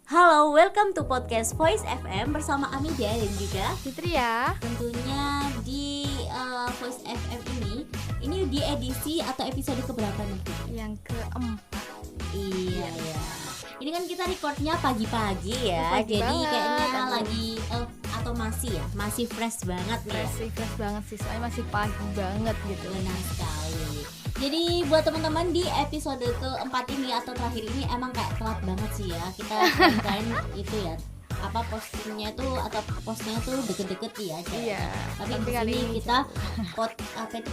Halo, welcome to podcast Voice FM bersama Amidia dan juga Fitria. Tentunya di Voice FM ini di edisi atau episode keberapa nih? Yang keempat. Iya. Ini kan kita recordnya pagi-pagi ya, Pagi jadi banget. kayaknya lagi atau masih fresh banget nih. Fresh banget sih, soalnya masih pagi banget gitu. Benar sekali. Jadi buat teman-teman di episode keempat ini atau terakhir ini emang kayak telat banget sih ya. Kita kemarin itu ya postingnya tuh atau postnya tuh deket-deket ya. Iya. Tapi Tapi di kali sini ini kita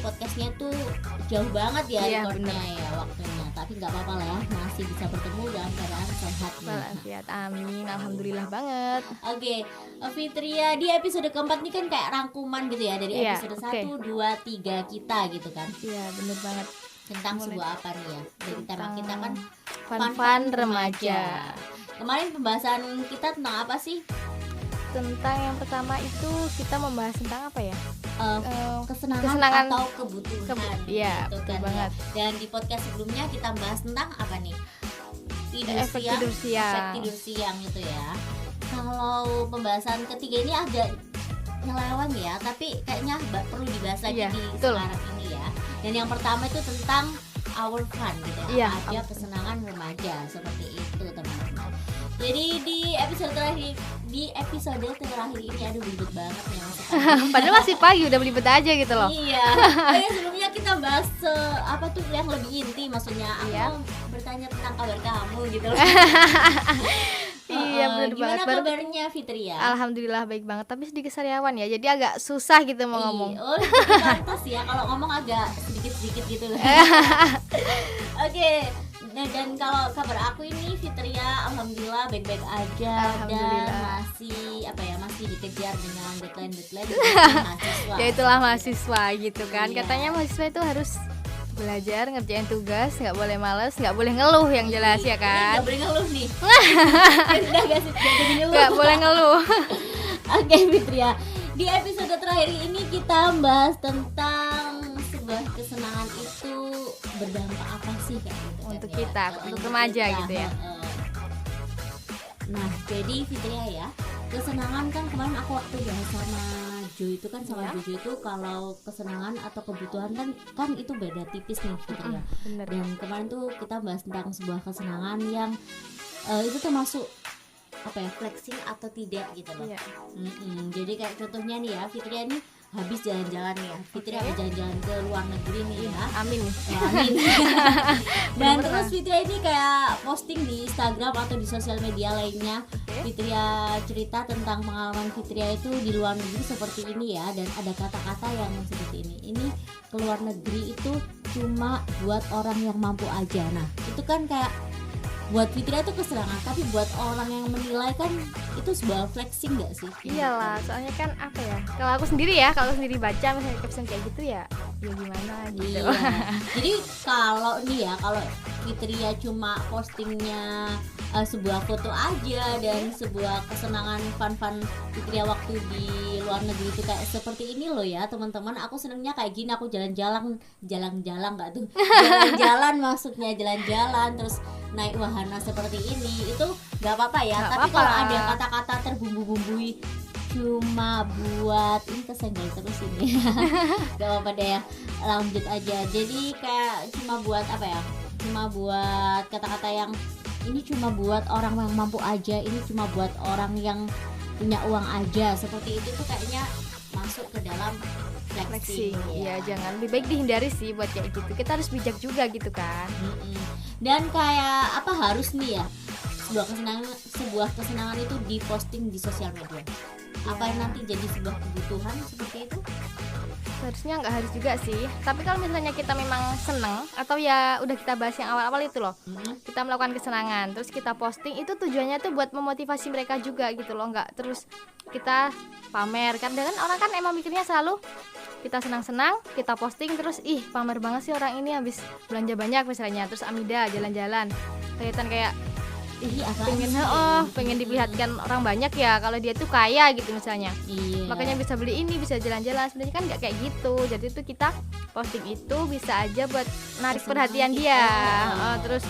podcastnya tuh jauh banget ya Iya, recordnya bener. ya waktunya. Tapi nggak apa-apa lah ya, masih bisa bertemu dalam keadaan sehat nih. Walafiat, amin, alhamdulillah banget. Oke, Fitria di episode keempat ini kan kayak rangkuman gitu ya dari Iya, episode oke. 1, 2, 3 kita gitu kan. Iya, bener banget. Tentang Mulai. sebuah apa nih ya? Dari tema kita kan Fun remaja. Kemarin pembahasan kita tentang apa sih? Tentang yang pertama itu kita membahas tentang apa ya? Kesenangan atau kebutuhan. Iya, gitu betul kan, banget. ya. Dan di podcast sebelumnya kita bahas tentang apa nih? Efek tidur siang. Efek tidur siang itu ya. Kalau pembahasan ketiga ini agak nyeleweng ya, tapi kayaknya perlu dibahas lagi Iya, di betul. sekarang ini ya. Dan yang pertama itu tentang our fun gitu ya. Iya, Ada kesenangan remaja seperti itu teman-teman. Jadi di episode terakhir ini aduh ribet banget nih maksudnya. Padahal masih pagi udah belibet aja gitu loh. Iya. Sebelumnya kita bahas apa tuh yang lebih inti maksudnya. Aku Iya. mau bertanya tentang kabar kamu gitu loh. Iya, bener Gimana banget. kabarnya Fitria? Alhamdulillah baik banget, tapi sedikit sariawan ya. Jadi agak susah gitu mau ngomong. Oh, jadi pantas ya kalau ngomong agak sedikit-sedikit gitu loh. Oke. Nah, dan kalau kabar aku ini Fitria alhamdulillah baik-baik aja Alhamdulillah. dan masih dikejar dengan deadline mahasiswa. Ya itulah mahasiswa gitu kan. Iya. Katanya mahasiswa itu harus belajar, ngerjain tugas, nggak boleh males, nggak boleh ngeluh yang jelas ya Ini kan. nggak boleh ngeluh nih. Udah gak sih jadi ngeluh. Nggak boleh ngeluh. Oke Fitria, di episode terakhir ini kita bahas tentang sebuah kesenangan itu berdampak apa sih kayak gitu kan Untuk ya. kita, untuk remaja gitu ya. Nah jadi Fitria ya, kesenangan kan kemarin aku waktu bahas sama Jo itu kan sama Iya. Jojo itu kalau kesenangan atau kebutuhan kan itu beda tipis nih Fitria. Bener. Dan kemarin tuh kita bahas tentang sebuah kesenangan yang itu termasuk flexing atau tidak gitu loh. Iya. Jadi kayak contohnya nih ya, Fitria nih habis jalan-jalan nih ya. Fitria Oke. habis jalan-jalan ke luar negeri nih ya. Amin. Ya, amin. Dan Bener-bener. terus Fitria ini kayak posting di Instagram atau di sosial media lainnya. Oke. Fitria cerita tentang pengalaman Fitria itu di luar negeri seperti ini ya, dan ada kata-kata yang seperti ini. Ini ke luar negeri itu cuma buat orang yang mampu aja. Nah, itu kan kayak buat Fitria itu kesenangan, tapi buat orang yang menilai kan itu sebuah flexing gak sih? Iyalah, soalnya kan apa ya? Kalau aku sendiri baca misalnya caption kayak gitu ya gimana gitu. Iya. Jadi kalau Fitria cuma postingnya sebuah foto aja dan sebuah kesenangan fun Fitria waktu di luar negeri itu kayak seperti ini loh ya teman-teman. Aku senengnya kayak gini, aku jalan-jalan nggak tuh? Jalan-jalan maksudnya jalan-jalan terus naik wahana seperti ini itu nggak apa-apa ya. Nggak Tapi apa-apa. kalau ada kata-kata terbumbu-bumbui cuma buat ini kesenggol terus ini gak apa-apa deh ya, lanjut aja. Jadi kayak cuma buat kata-kata yang ini cuma buat orang yang mampu aja, ini cuma buat orang yang punya uang aja, seperti itu tuh kayaknya masuk ke dalam flexing Flexing. ya. Iya, jangan, lebih baik dihindari sih buat kayak gitu. Kita harus bijak juga gitu kan. Dan kayak harus nih ya sebuah kesenangan itu diposting di sosial media. Apa yang nanti jadi sebuah kebutuhan seperti itu? Seharusnya nggak harus juga sih. Tapi kalau misalnya kita memang seneng atau ya udah kita bahas yang awal-awal itu loh, kita melakukan kesenangan terus kita posting, itu tujuannya tuh buat memotivasi mereka juga gitu loh, nggak terus kita pamer kan. Dan orang kan emang mikirnya selalu kita senang-senang kita posting terus pamer banget sih orang ini habis belanja banyak misalnya, terus Amida jalan-jalan kelihatan kayak pengen diperlihatkan orang banyak ya kalau dia tuh kaya gitu misalnya. Iya. Makanya bisa beli ini, bisa jalan-jalan. Sebenarnya kan nggak kayak gitu. Jadi itu kita posting itu bisa aja buat narik Kesenangan perhatian kita. dia. Terus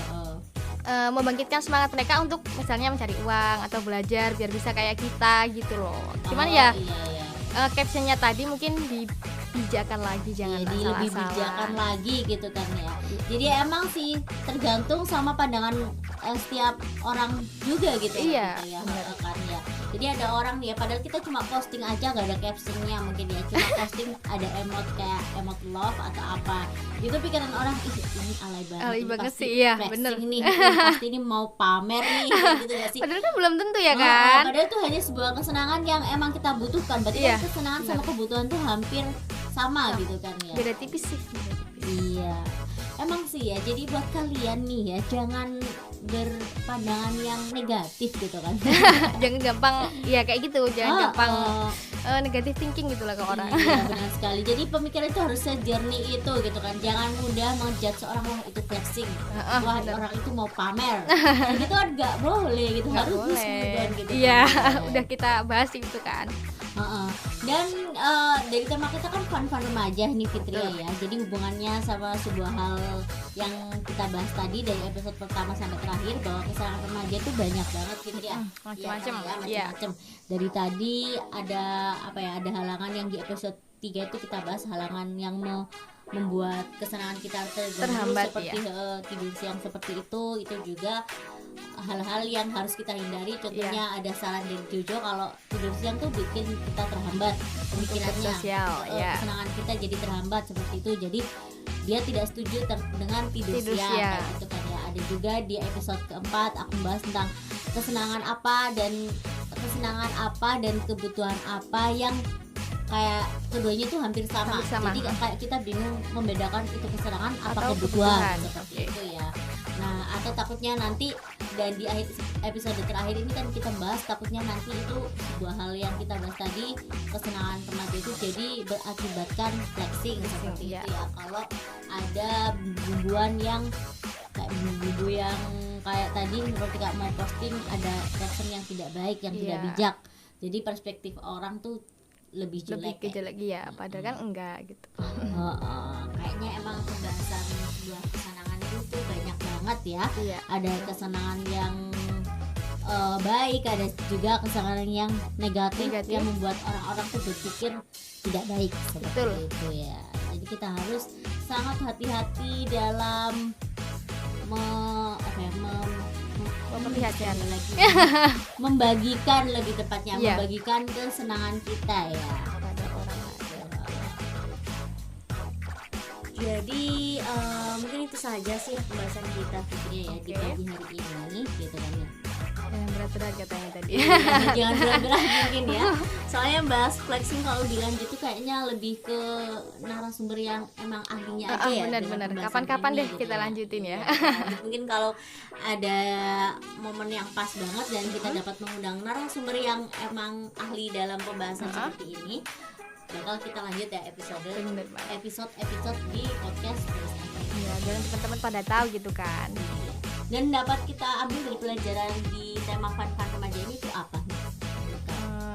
membangkitkan semangat mereka untuk misalnya mencari uang atau belajar biar bisa kayak kita gitu loh. Cuman ya captionnya tadi mungkin dibijakkan lagi, jangan jadi lebih bijakan lagi gitu kan ya. Jadi emang sih tergantung sama pandangan setiap orang juga gitu Iya, ya kan ya. Jadi ada orang nih ya, padahal kita cuma posting aja gak ada captionnya mungkin ya, cuma posting ada emot kayak emot love atau apa gitu, pikiran orang ini alay banget sih, iya bener nih pasti ini mau pamer nih gitu gak sih. Padahal kan belum tentu ya kan. Padahal itu hanya sebuah kesenangan yang emang kita butuhkan. Berarti kan kesenangan sama kebutuhan tuh hampir sama gitu kan ya. Beda tipis sih. Iya. Emang sih ya, jadi buat kalian nih ya, jangan berpandangan yang negatif gitu kan. Jangan gampang ya kayak gitu, jangan gampang negatif thinking gitu lah ke orang. Iya benar sekali. Jadi pemikiran itu harus sejernih itu gitu kan. Jangan mudah menjudge seorang, wah itu flexing, wah orang itu mau pamer. Gitu kan nggak boleh gitu, Nggak harus boleh. husnudzon gitu. Iya, kan. udah kita bahas itu kan. Dan dari tema kita kan fun remaja nih Fitria ya. Jadi hubungannya sama sebuah hal yang kita bahas tadi dari episode pertama sampai terakhir, bahwa kesalahan remaja itu banyak banget Fitria. Macam-macam. Ya, macam-macam. Dari tadi ada ada halangan yang di episode 3 itu kita bahas halangan yang membuat kesenangan kita terhambat seperti tidur siang seperti itu juga hal-hal yang harus kita hindari. Contohnya ada saran dari Jojo kalau tidur siang tuh bikin kita terhambat pemikirannya, kesenangan kita jadi terhambat seperti itu. Jadi dia tidak setuju dengan tidur siang kayak gitu kan ya. Ada juga di episode keempat aku bahas tentang kesenangan apa dan kebutuhan apa yang kayak keduanya tuh hampir sama. Jadi kayak kita bingung membedakan itu kesenangan atau kebutuhan seperti itu ya. Nah, atau takutnya nanti, dan di episode terakhir ini kan kita bahas takutnya nanti itu sebuah hal yang kita bahas tadi, kesenangan remaja itu jadi berakibatkan flexing seperti itu ya. Kalau ada bumbuan yang kayak bumbu yang kayak tadi ketika mau posting ada caption yang tidak baik, yang tidak bijak. Jadi perspektif orang tuh lebih jelek ya, padahal kan enggak gitu. Kayaknya emang pembahasan sebuah kesenangan itu tuh banyak banget ya. Ada kesenangan yang baik, ada juga kesenangan yang negatif yang membuat orang-orang tuh berpikir tidak baik seperti itu ya. Jadi kita harus sangat hati-hati dalam memperlihatkan lagi membagikan lebih tepatnya membagikan kesenangan kita ya pada orang lain. Jadi mungkin itu saja sih pembahasan kita Fitria ya di pagi hari ini gitu kan ya. Jangan berat-berat katanya tadi. Jangan berat-berat mungkin ya. Soalnya bahas flexing kalau dilanjut tuh kayaknya lebih ke narasumber yang emang ahlinya aja ya. Benar-benar. Kapan-kapan deh gitu kita lanjutin ya. Mungkin kalau ada momen yang pas banget dan kita dapat mengundang narasumber yang emang ahli dalam pembahasan seperti ini, bakal kita lanjut ya episode di podcast. Iya, biar teman-teman pada tahu gitu kan. Dan dapat kita ambil dari pelajaran di tema fun remaja ini itu apa nih?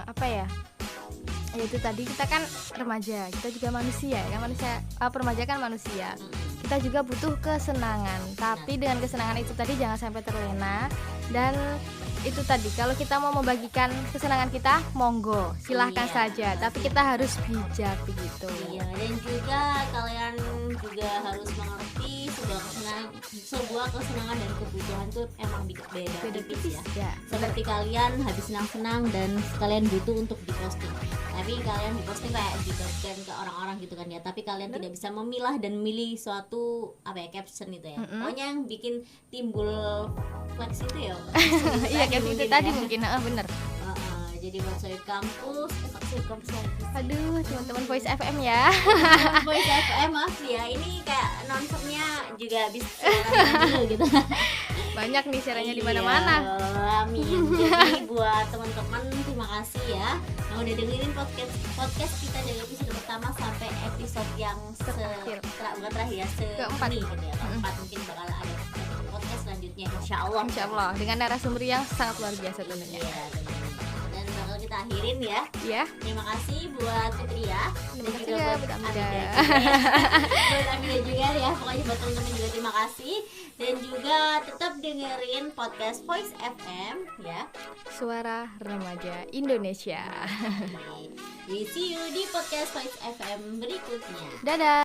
Apa ya? Ya itu tadi, kita kan remaja, kita juga manusia kan, remaja kan manusia. Kita juga butuh kesenangan, tapi dengan kesenangan itu tadi jangan sampai terlena. Dan itu tadi, kalau kita mau membagikan kesenangan kita, monggo, silahkan saja, tapi kita harus bijak begitu. Iya, dan juga kalian juga harus mengerti sebuah kesenangan dan kebutuhan itu emang beda tipis ya. Seperti kalian habis senang-senang dan kalian butuh untuk diposting, tapi kalian diposting kayak dibagikan ke orang-orang gitu kan ya, tapi kalian tidak bisa memilah dan memilih suatu caption itu ya. Pokoknya yang bikin timbul flex itu ya. Iya, kayak itu tadi mungkin bener. Jadi buat Sohib Kampus, aduh teman-teman Voice FM ya. Voice FM maaf ya, ini kayak nonsennya juga habis dulu gitu. Banyak nih siarannya di mana-mana. Amin. Jadi buat teman-teman terima kasih ya yang udah dengerin podcast kita dari episode pertama sampai episode yang terakhir ya, keempat gitu ya. Keempat mungkin bakal ada podcast selanjutnya Insya Allah dengan narasumber yang sangat luar biasa tentunya. Dan bakal kita akhirin ya. Ya. Terima kasih buat Fitria. Terima Dan kasih juga ya buat buat Amida Amida. juga. Buat Amida juga ya. Pokoknya buat teman-teman juga terima kasih. Dan juga tetap dengerin podcast Voice FM ya. Suara Remaja Indonesia. Jadi see you di podcast Voice FM berikutnya. Dadah.